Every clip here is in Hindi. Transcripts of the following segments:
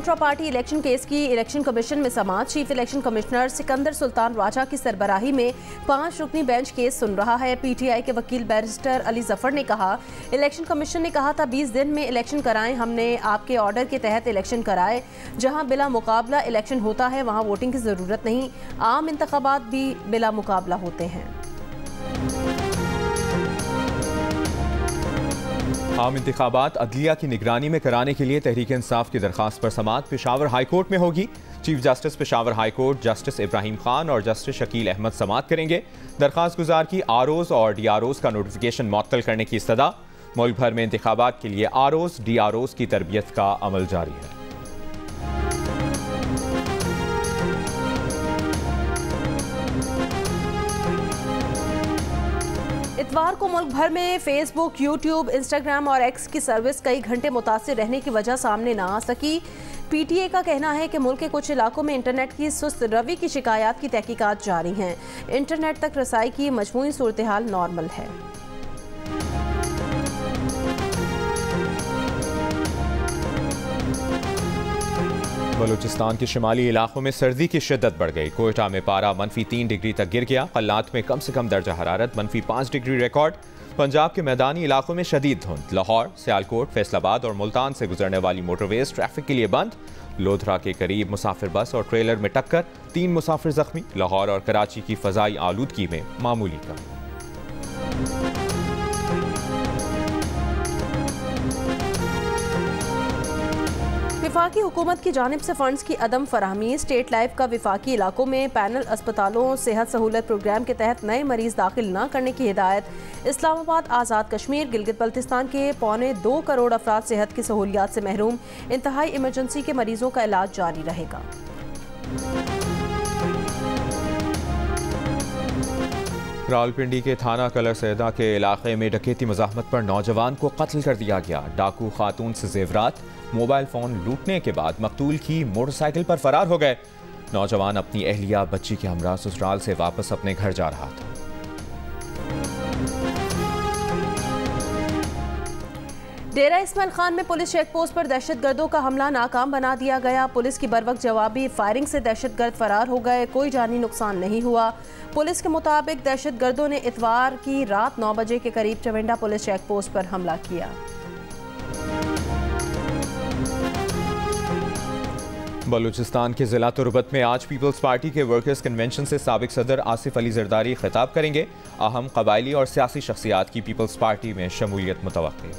इंट्रा पार्टी इलेक्शन केस की इलेक्शन कमीशन में समाअत। Chief election commissioner Sikandar Sultan Raja की सरबराही में 5 रुकनी बेंच केस सुन रहा है। पीटीआई के वकील बैरिस्टर अली जफर ने कहा, इलेक्शन कमीशन ने कहा था 20 दिन में इलेक्शन कराएं। हमने आपके ऑर्डर के तहत इलेक्शन कराए। जहां बिला मुकाबला इलेक्शन होता है वहां वोटिंग की जरूरत नहीं। आम इंतखाबात भी बिला मुकाबला होते हैं। आम इंतखाबात अदलिया की निगरानी में कराने के लिए तहरीक इंसाफ की दरखास्त पर समाअत पेशावर हाई कोर्ट में होगी। Chief justice Peshawar high court justice Ibrahim Khan और जस्टिस शकील अहमद समाअत करेंगे। दरखास्त गुजार की आरओज और डीआरओज का नोटिफिकेशन मुअत्तल करने की इस्तदा। मुल्क भर में इंतखाबात के लिए आरओज डीआरओज की तरबियत का अमल जारी है। इतवार को मुल्क भर में फेसबुक, यूट्यूब, इंस्टाग्राम और एक्स की सर्विस कई घंटे मुतासिर रहने की वजह सामने ना आ सकी। पीटीए का कहना है कि मुल्क के कुछ इलाकों में इंटरनेट की सुस्त रवि की शिकायत की तहकीकात जारी हैं। इंटरनेट तक रसाई की मजमूई सूरत हाल नॉर्मल है। बलूचिस्तान के शिमाली इलाकों में सर्दी की शिद्दत बढ़ गई। कोयटा में पारा -3 डिग्री तक गिर गया। कल्लात में कम से कम दर्जा हरारत -5 डिग्री रिकॉर्ड। पंजाब के मैदानी इलाकों में शदीद धुंध। लाहौर, सियालकोट, फैसलाबाद और मुल्तान से गुजरने वाली मोटरवेज ट्रैफिक के लिए बंद। लोधरा के करीब मुसाफिर बस और ट्रेलर में टक्कर, 3 मुसाफिर जख्मी। लाहौर और कराची की फजाई आलूदगी में मामूली कमी। विफाकी हुकूमत की जानिब से फंड्स की अदम फराहमी। स्टेट लाइफ का विफाकी इलाकों में पैनल अस्पतालों सेहत सहूलत प्रोग्राम के तहत नए मरीज दाखिल न करने की हिदायत। इस्लामाबाद, आज़ाद कश्मीर, गिलगित बल्तिस्तान के 2.25 करोड़ अफराद सेहत की सहूलियात से महरूम। इंतहाई इमरजेंसी के मरीजों का इलाज जारी रहेगा। रावलपिंडी के थाना कलर सैदा के इलाके में डकैती मज़ाहमत पर नौजवान को कत्ल कर दिया गया। डाकू खातून से जेवरात, मोबाइल फ़ोन लूटने के बाद मकतूल की मोटरसाइकिल पर फरार हो गए। नौजवान अपनी अहलिया बच्ची के हमरा ससुराल से वापस अपने घर जा रहा था। डेरा इस्माइल खान में पुलिस चेक पोस्ट पर दहशतगर्दों का हमला नाकाम बना दिया गया। पुलिस की बरवक्त जवाबी फायरिंग से दहशतगर्द फरार हो गए। कोई जानी नुकसान नहीं हुआ। पुलिस के मुताबिक दहशतगर्दों ने इतवार की रात 9 बजे के करीब चविंडा पुलिस चेक पोस्ट पर हमला किया। बलूचिस्तान के जिला तुरबत में आज पीपल्स पार्टी के वर्कर्स कन्वेंशन से साबिक सदर आसिफ अली जरदारी खिताब करेंगे। अहम कबायली और सियासी शख्सियात की पीपल्स पार्टी में शमूलियत मुतवक्की।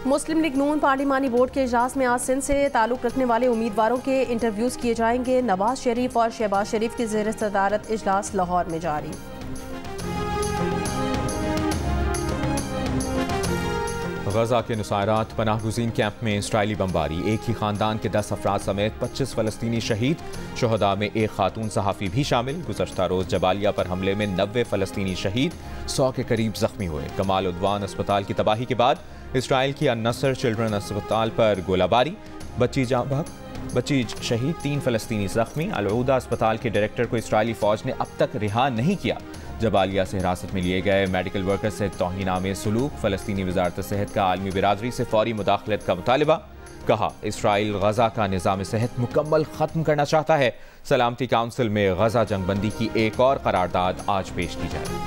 मुस्लिम लीग नून पार्लिमानी बोर्ड के इजलास में आज सिंध से ताल्लुक़ रखने वाले उम्मीदवारों के इंटरव्यूज़ किए जाएंगे। नवाज शरीफ और शहबाज शरीफ की ज़ेर सदारत इजलास लाहौर में जारी। गजा के नुसायरात पनाह गुज़ीन कैंप में इसराइली बमबारी। एक ही खानदान के 10 अफराद समेत 25 फ़लस्तीनी शहीद। शुहदा में एक खातून सहाफ़ी भी शामिल। गुज़श्ता रोज़ जबालिया पर हमले में 90 फ़लस्तीनी शहीद, 100 के करीब जख्मी हुए। कमाल उद्वान अस्पताल की तबाही के बाद इसराइल की अन-नसर चिल्ड्रन अस्पताल पर गोलाबारी। बच्ची शहीद, 3 फ़लस्तीनी जख्मी। अल-उदा अस्पताल के डायरेक्टर को इसराइली फ़ौज ने अब तक रिहा नहीं किया। जबालिया से हिरासत में लिए गए मेडिकल वर्कर से तौहीन-आमेज़ सलूक। फ़लस्तीनी वज़ारत सेहत का आलमी बिरादरी से फौरी मुदाखलत का मुतालिबा। कहा, इसराइल गजा का निज़ाम सेहत मुकम्मल ख़त्म करना चाहता है। सलामती काउंसिल में गजा जंगबंदी की एक और करारदाद आज पेश की जाएगी।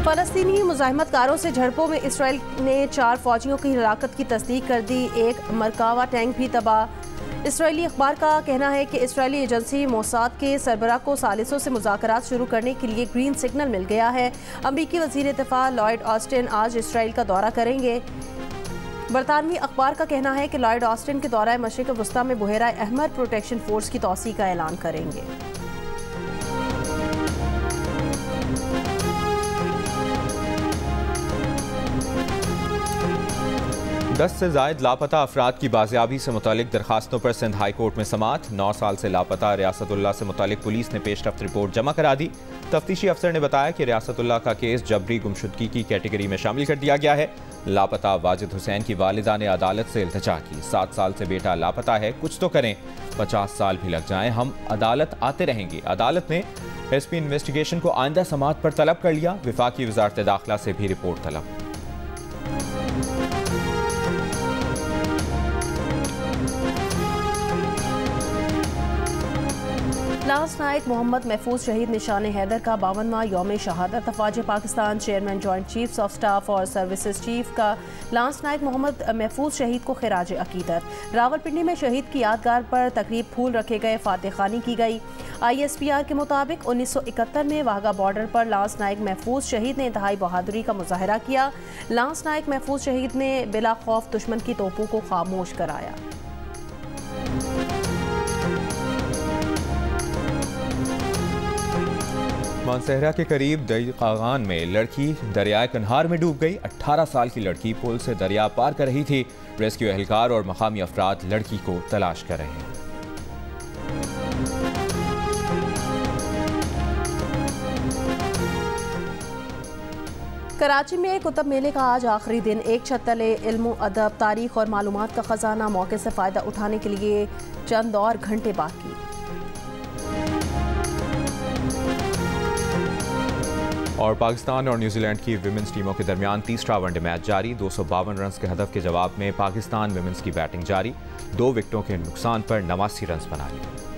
फ़लस्तीनी मुज़ाहिमतकारों से झड़पों में इसराइल ने 4 फौजियों की हलाकत की तस्दीक कर दी। एक मरकावा टैंक भी तबाह। इसराइली अखबार का कहना है कि इसराइली एजेंसी मोसाद के सरबराह को सालिसों से मुज़ाकरात शुरू करने के लिए ग्रीन सिग्नल मिल गया है। अमरीकी वज़ीर दिफ़ा लॉयड ऑस्टिन आज इसराइल का दौरा करेंगे। बरतानवी अखबार का कहना है कि लॉयड ऑस्टिन के दौरा मशरिक़ वस्ता में बुहेरा अहमर प्रोटेक्शन फोर्स की तौसीक़ का ऐलान करेंगे। 10 से ज़ायद लापता अफराद की बाजियाबी से मुतालिक दरखास्तों पर सिंध हाई कोर्ट में समाअत। 9 साल से लापता रियासतुल्लाह से मुतालिक पुलिस ने पेशरफ्त रिपोर्ट जमा करा दी। तफ्तीशी अफसर ने बताया कि रियासतुल्लाह का केस जबरी गुमशुदगी की कैटेगरी में शामिल कर दिया गया है। लापता वाजिद हुसैन की वालिदा ने अदालत से इल्तिजा की। 7 साल से बेटा लापता है, कुछ तो करें, 50 साल भी लग जाएं, हम अदालत आते रहेंगे। अदालत ने एसपी इन्वेस्टिगेशन को आइंदा समाअत पर तलब कर लिया। वफाकी वजारत दाखिला से भी रिपोर्ट तलब। लांस नायक मोहम्मद महफूज शहीद निशान हैदर का 52वां यौम शहादत। अफवाज Pakistan chairman joint chiefs of staff और सर्विसेज चीफ का लांस नायक मोहम्मद महफूज शहीद को खिराज अकीदत। रावलपिंडी में शहीद की यादगार पर तकरीब फूल रखे गए, फातह खानी की गई। ISPR के मुताबिक 1971 में वाघा बॉर्डर पर लांस नायक महफूज शहीद ने इंतहाई बहादुरी का मुजाहरा किया। लांस नायक महफूज शहीद ने बिला खौफ दुश्मन की तोपों को खामोश कराया। मानसहरा के करीब दईकागान में लड़की दरियाए कन्हार में डूब गई। 18 साल की लड़की पुल से दरिया पार कर रही थी। रेस्क्यू एहलकार और मकामी अफराद लड़की को तलाश कर रहे हैं। कराची में कुतुब मेले का आज आखिरी दिन। एक छत तले इल्म, अदब, तारीख और मालूमात का खजाना। मौके से फ़ायदा उठाने के लिए चंद और घंटे बाकी। और पाकिस्तान और न्यूजीलैंड की विमेंस टीमों के दरमियान तीसरा वनडे मैच जारी। 252 रन के हदफ के जवाब में पाकिस्तान विमेंस की बैटिंग जारी। 2 विकेटों के नुकसान पर 89 रन बना लिए।